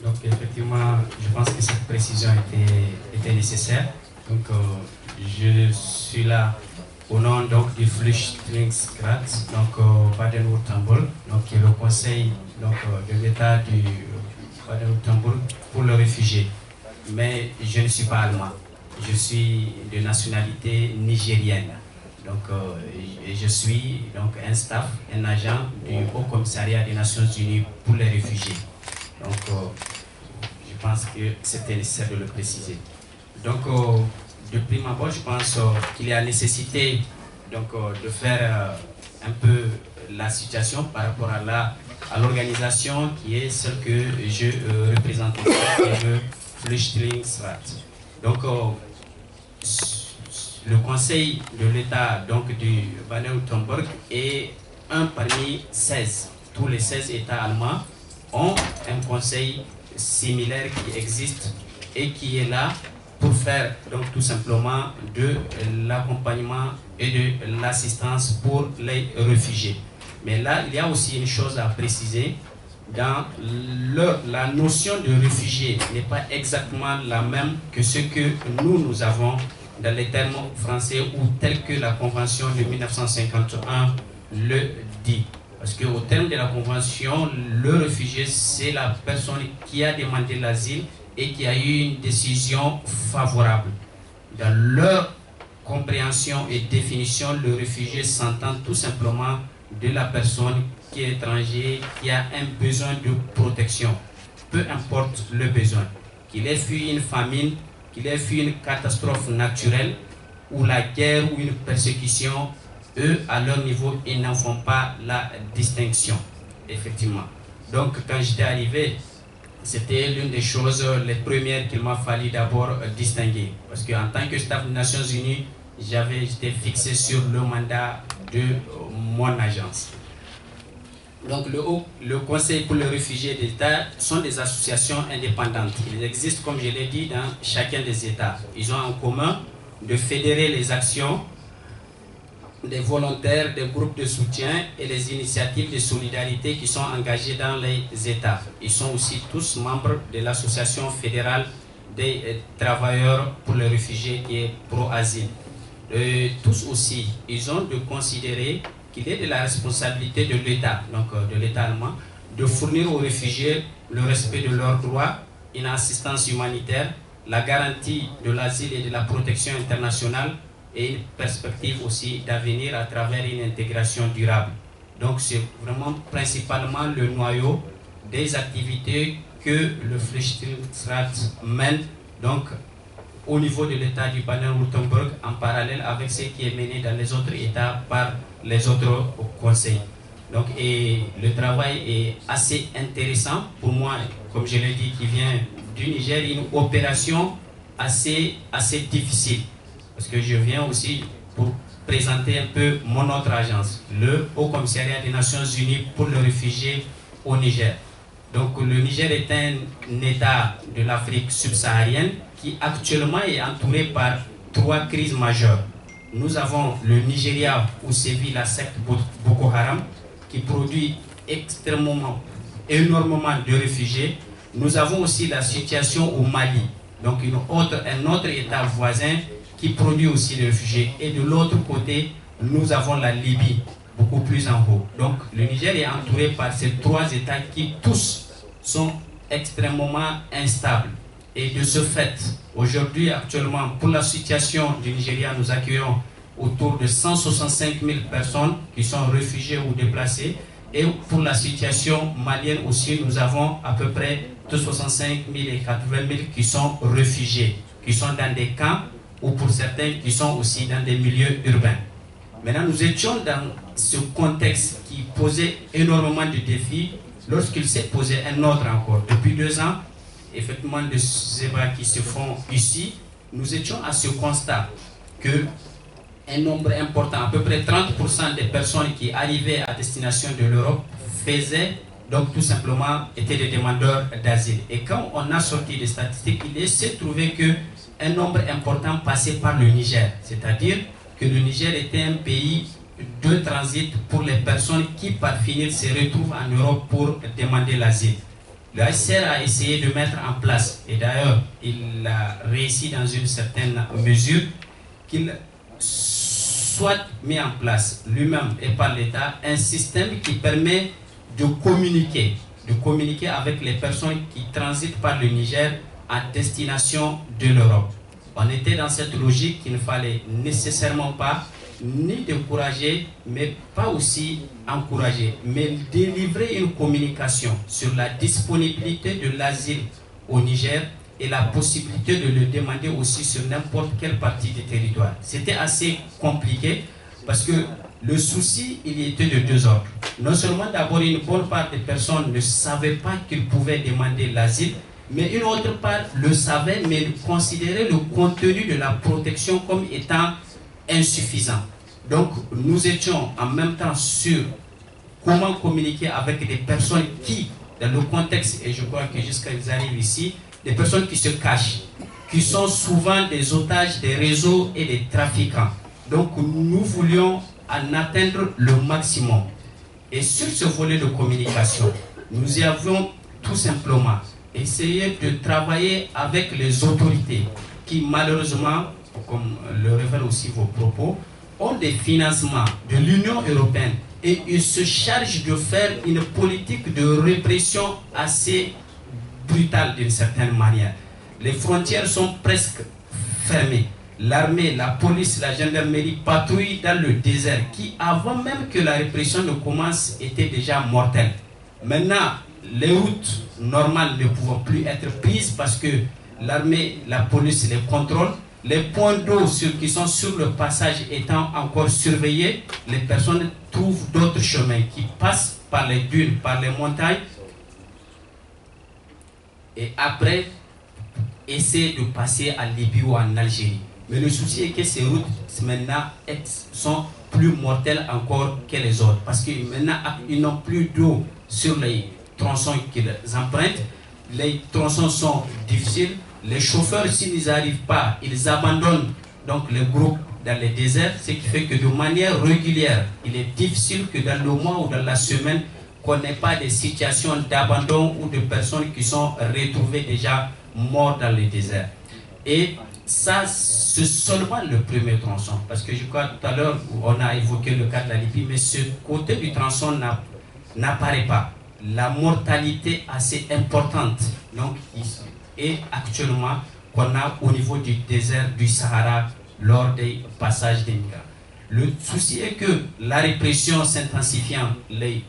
Donc effectivement, je pense que cette précision était nécessaire. Donc je suis là au nom donc du Flüchtlingsrat, donc Baden-Württemberg, donc qui est le conseil donc, de l'État du Baden-Württemberg pour les réfugiés. Mais je ne suis pas allemand, je suis de nationalité nigérienne. Donc je suis donc un staff, un agent du Haut Commissariat des Nations Unies pour les réfugiés. Donc je pense que c'était nécessaire de le préciser. Donc de prime abord, je pense qu'il y a nécessité donc, de faire un peu la situation par rapport à l'organisation qui est celle que je représente, le Flüchtlingsrat. Donc le conseil de l'État du Baden-Württemberg est un parmi 16. Tous les 16 États allemands ont un conseil similaire qui existe et qui est là pour faire donc tout simplement de l'accompagnement et de l'assistance pour les réfugiés. Mais là, il y a aussi une chose à préciser. Dans la notion de réfugié n'est pas exactement la même que ce que nous avons dans les termes français ou tel que la Convention de 1951 le dit. Parce qu'au terme de la Convention, le réfugié, c'est la personne qui a demandé l'asile et qui a eu une décision favorable. Dans leur compréhension et définition, le réfugié s'entend tout simplement de la personne qui est étranger, qui a un besoin de protection, peu importe le besoin. Qu'il ait fui une famine, qu'il ait fui une catastrophe naturelle, ou la guerre ou une persécution, eux, à leur niveau, ils n'en font pas la distinction, effectivement. Donc, quand j'étais arrivé, c'était l'une des choses les premières qu'il m'a fallu d'abord distinguer. Parce qu'en tant que staff des Nations Unies, j'étais fixé sur le mandat de mon agence. Donc le Conseil pour les réfugiés d'État sont des associations indépendantes. Ils existent, comme je l'ai dit, dans chacun des États. Ils ont en commun de fédérer les actions des volontaires, des groupes de soutien et les initiatives de solidarité qui sont engagées dans les États. Ils sont aussi tous membres de l'Association fédérale des travailleurs pour les réfugiés qui est pro-asile. Tous aussi, ils ont de considérer qu'il est de la responsabilité de l'État, donc de l'État allemand, de fournir aux réfugiés le respect de leurs droits, une assistance humanitaire, la garantie de l'asile et de la protection internationale et une perspective aussi d'avenir à travers une intégration durable. Donc c'est vraiment principalement le noyau des activités que le Flüchtlingsrat mène donc au niveau de l'État du Baden-Württemberg en parallèle avec ce qui est mené dans les autres États par les autres conseils. Donc, et le travail est assez intéressant pour moi, comme je l'ai dit, qui vient du Niger, une opération assez difficile. Parce que je viens aussi pour présenter un peu mon autre agence, le Haut Commissariat des Nations Unies pour les réfugiés au Niger. Donc le Niger est un État de l'Afrique subsaharienne qui actuellement est entouré par 3 crises majeures. Nous avons le Nigeria où sévit la secte Boko Haram qui produit énormément de réfugiés. Nous avons aussi la situation au Mali, donc un autre État voisin qui produit aussi des réfugiés. Et de l'autre côté, nous avons la Libye, beaucoup plus en haut. Donc le Niger est entouré par ces 3 États qui tous sont extrêmement instables. Et de ce fait, aujourd'hui, actuellement, pour la situation du Nigeria, nous accueillons autour de 165 000 personnes qui sont réfugiées ou déplacées. Et pour la situation malienne aussi, nous avons à peu près de 65 000 et 80 000 qui sont réfugiés, qui sont dans des camps ou pour certains qui sont aussi dans des milieux urbains. Maintenant, nous étions dans ce contexte qui posait énormément de défis lorsqu'il s'est posé un autre encore. Depuis 2 ans, effectivement, de ces débats qui se font ici, nous étions à ce constat que un nombre important, à peu près 30% des personnes qui arrivaient à destination de l'Europe faisaient, donc tout simplement, étaient des demandeurs d'asile. Et quand on a sorti des statistiques, il s'est trouvé qu'un nombre important passait par le Niger. C'est-à-dire que le Niger était un pays de transit pour les personnes qui, par finir, se retrouvent en Europe pour demander l'asile. Le HCR a essayé de mettre en place, et d'ailleurs il a réussi dans une certaine mesure, qu'il soit mis en place lui-même et par l'État un système qui permet de communiquer avec les personnes qui transitent par le Niger à destination de l'Europe. On était dans cette logique qu'il ne fallait nécessairement pas ni décourager, mais pas aussi encourager, mais délivrer une communication sur la disponibilité de l'asile au Niger et la possibilité de le demander aussi sur n'importe quelle partie du territoire. C'était assez compliqué parce que le souci, il y était de deux ordres. Non seulement d'abord une bonne part des personnes ne savaient pas qu'ils pouvaient demander l'asile, mais une autre part le savait, mais considérait le contenu de la protection comme étant insuffisant. Donc nous étions en même temps sur comment communiquer avec des personnes qui, dans le contexte, et je crois que jusqu'à ils arrivent ici, des personnes qui se cachent, qui sont souvent des otages des réseaux et des trafiquants. Donc nous voulions en atteindre le maximum. Et sur ce volet de communication, nous y avions tout simplement essayé de travailler avec les autorités qui malheureusement, comme le révèlent aussi vos propos, ont des financements de l'Union européenne et ils se chargent de faire une politique de répression assez brutale d'une certaine manière. Les frontières sont presque fermées. L'armée, la police, la gendarmerie patrouillent dans le désert qui, avant même que la répression ne commence, était déjà mortelle. Maintenant, les routes normales ne pouvant plus être prises parce que l'armée, la police les contrôle. Les points d'eau qui sont sur le passage étant encore surveillés, les personnes trouvent d'autres chemins qui passent par les dunes, par les montagnes et après essaient de passer en Libye ou en Algérie. Mais le souci est que ces routes maintenant sont plus mortelles encore que les autres parce que maintenant ils n'ont plus d'eau sur les tronçons qu'ils empruntent. Les tronçons sont difficiles. Les chauffeurs, s'ils n'y arrivent pas, ils abandonnent donc les groupes dans les déserts, ce qui fait que de manière régulière, il est difficile que dans le mois ou dans la semaine, qu'on n'ait pas des situations d'abandon ou de personnes qui sont retrouvées déjà mortes dans les déserts. Et ça, c'est seulement le premier tronçon, parce que je crois tout à l'heure, on a évoqué le cas de la Libye, mais ce côté du tronçon n'apparaît pas. La mortalité assez importante, donc ici, et actuellement qu'on a au niveau du désert du Sahara lors des passages des migrants. Le souci est que la répression s'intensifiant, les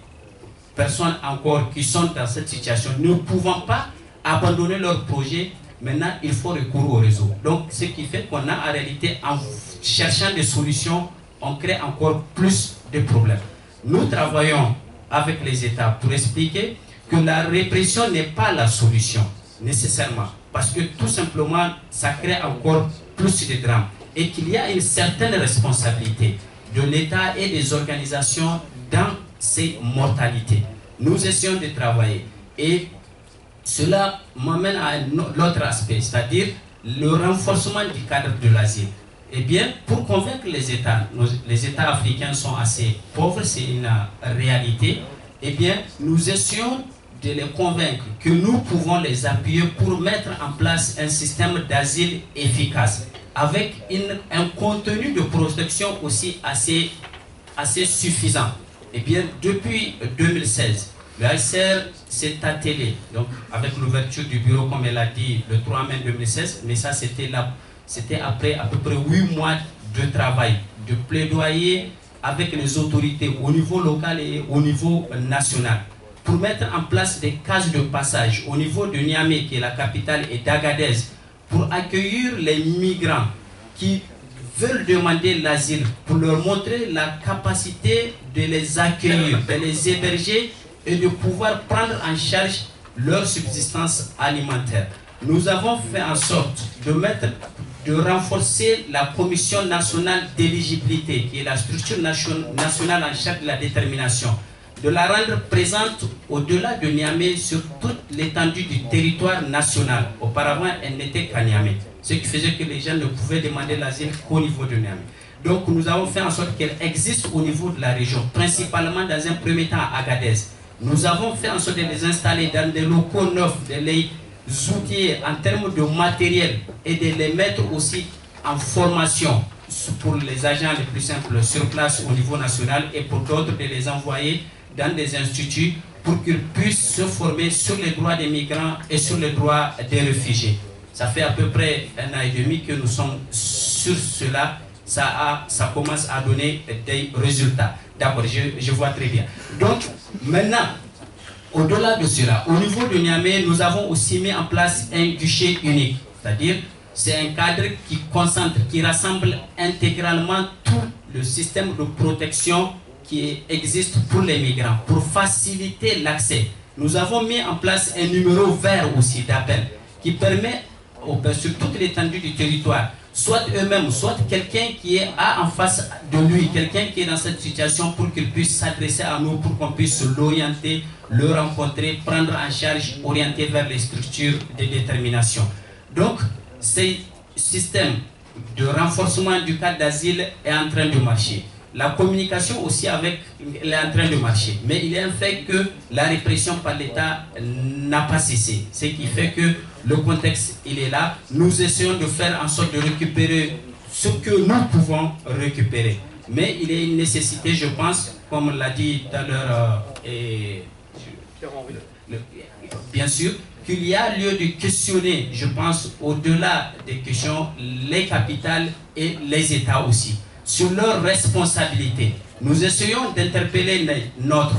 personnes encore qui sont dans cette situation ne pouvant pas abandonner leur projet, maintenant il faut recourir au réseau. Donc ce qui fait qu'on a en réalité, en cherchant des solutions, on crée encore plus de problèmes. Nous travaillons avec les États pour expliquer que la répression n'est pas la solution nécessairement, parce que tout simplement ça crée encore plus de drames et qu'il y a une certaine responsabilité de l'État et des organisations dans ces mortalités. Nous essayons de travailler et cela m'amène à l'autre aspect, c'est-à-dire le renforcement du cadre de l'asile. Eh bien, pour convaincre les États africains sont assez pauvres, c'est une réalité, eh bien, nous essayons de les convaincre que nous pouvons les appuyer pour mettre en place un système d'asile efficace avec un contenu de protection aussi assez suffisant. Eh bien, depuis 2016, le HCR s'est attelé, donc avec l'ouverture du bureau, comme elle a dit, le 3 mai 2016, mais ça c'était après à peu près 8 mois de travail, de plaidoyer avec les autorités au niveau local et au niveau national, pour mettre en place des cases de passage au niveau de Niamey, qui est la capitale, et d'Agadez, pour accueillir les migrants qui veulent demander l'asile, pour leur montrer la capacité de les accueillir, de les héberger et de pouvoir prendre en charge leur subsistance alimentaire. Nous avons fait en sorte de renforcer la Commission nationale d'éligibilité, qui est la structure nationale en charge de la détermination, de la rendre présente au-delà de Niamey sur toute l'étendue du territoire national. Auparavant, elle n'était qu'à Niamey, ce qui faisait que les gens ne pouvaient demander l'asile qu'au niveau de Niamey. Donc nous avons fait en sorte qu'elle existe au niveau de la région, principalement dans un premier temps à Agadez, Nous avons fait en sorte de les installer dans des locaux neufs, de les outiller en termes de matériel et de les mettre aussi en formation pour les agents les plus simples sur place au niveau national et pour d'autres de les envoyer dans des instituts pour qu'ils puissent se former sur les droits des migrants et sur les droits des réfugiés. Ça fait à peu près 1 an et demi que nous sommes sur cela. Ça commence à donner des résultats. D'accord, je vois très bien. Donc, maintenant, au-delà de cela, au niveau de Niamey, nous avons aussi mis en place un guichet unique. C'est-à-dire, c'est un cadre qui concentre, qui rassemble intégralement tout le système de protection qui existe pour les migrants, pour faciliter l'accès. Nous avons mis en place un numéro vert aussi d'appel qui permet, sur toute l'étendue du territoire, soit eux-mêmes, soit quelqu'un qui est en face de lui, quelqu'un qui est dans cette situation pour qu'il puisse s'adresser à nous, pour qu'on puisse l'orienter, le rencontrer, prendre en charge, orienter vers les structures de détermination. Donc, ce système de renforcement du cadre d'asile est en train de marcher. La communication aussi avec elle est en train de marcher. Mais il est un fait que la répression par l'État n'a pas cessé. Ce qui fait que le contexte, il est là. Nous essayons de faire en sorte de récupérer ce que nous pouvons récupérer. Mais il est une nécessité, je pense, comme l'a dit tout à l'heure, bien sûr, qu'il y a lieu de questionner, je pense, au-delà des questions, les capitales et les États aussi, sur leurs responsabilités. Nous essayons d'interpeller notre.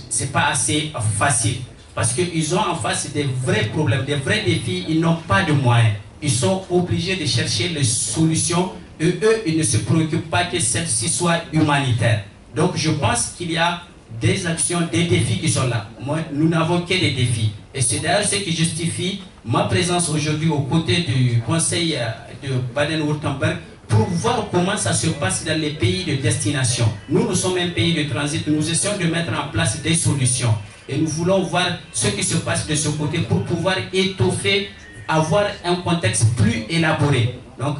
C'est pas assez facile parce qu'ils ont en face des vrais problèmes, des vrais défis. Ils n'ont pas de moyens. Ils sont obligés de chercher les solutions et eux, ils ne se préoccupent pas que celle-ci soit humanitaire. Donc, je pense qu'il y a des actions, des défis qui sont là. Moi, nous n'avons que des défis. Et c'est d'ailleurs ce qui justifie ma présence aujourd'hui aux côtés du Conseil de Baden-Württemberg pour voir comment ça se passe dans les pays de destination. Nous sommes un pays de transit, nous essayons de mettre en place des solutions. Et nous voulons voir ce qui se passe de ce côté pour pouvoir étoffer, avoir un contexte plus élaboré. Donc,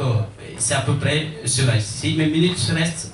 c'est à peu près cela. Si mes minutes restent...